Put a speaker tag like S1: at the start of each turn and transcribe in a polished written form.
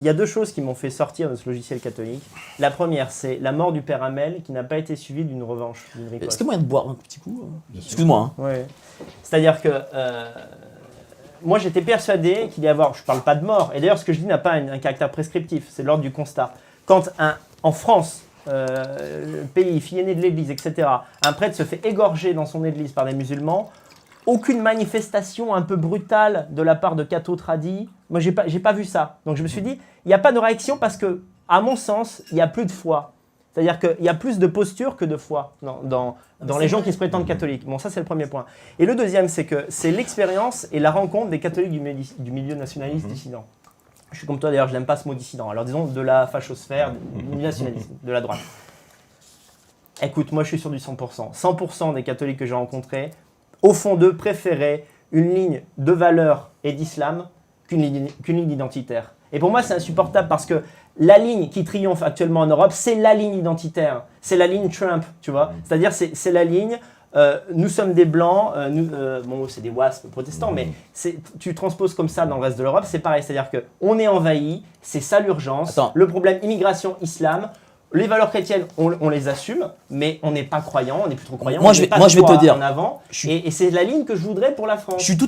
S1: Il y a deux choses qui m'ont fait sortir de ce logiciel catholique. La première, c'est la mort du père Hamel qui n'a pas été suivie d'une revanche, d'une riposte.
S2: Est-ce qu'il y a moyen de boire un petit coup? Excuse-moi. Hein.
S1: Ouais. C'est-à-dire que moi j'étais persuadé qu'il y avait, je ne parle pas de mort, et d'ailleurs ce que je dis n'a pas un caractère prescriptif, c'est l'ordre du constat. Quand en France, pays, fille aînée de l'église, etc., un prêtre se fait égorger dans son église par des musulmans, aucune manifestation un peu brutale de la part de cathos tradis, moi j'ai pas vu ça. Donc je me suis dit, il n'y a pas de réaction parce que, à mon sens, il n'y a plus de foi. C'est-à-dire qu'il y a plus de posture que de foi dans les gens qui se prétendent catholiques. Bon, ça c'est le premier point. Et le deuxième, c'est que c'est l'expérience et la rencontre des catholiques du milieu nationaliste dissident. Je suis comme toi d'ailleurs, je n'aime pas ce mot dissident. Alors disons de la fachosphère, du nationalisme, de la droite. Écoute, moi je suis sur du 100%. 100% des catholiques que j'ai rencontrés, au fond d'eux, préféraient une ligne de valeurs et d'islam qu'une ligne identitaire. Et pour moi, c'est insupportable parce que la ligne qui triomphe actuellement en Europe, c'est la ligne identitaire. C'est la ligne Trump, tu vois. C'est-à-dire, c'est la ligne, nous sommes des blancs, bon, c'est des wasps protestants, mais tu transposes comme ça dans le reste de l'Europe, c'est pareil. C'est-à-dire qu'on est envahi, c'est ça l'urgence. Le problème, immigration, islam. Les valeurs chrétiennes, on les assume, mais on n'est pas croyant, on n'est plus trop croyant.
S2: Moi, je vais te dire.
S1: En avant, et c'est la ligne que je voudrais pour la France.
S2: Je suis tout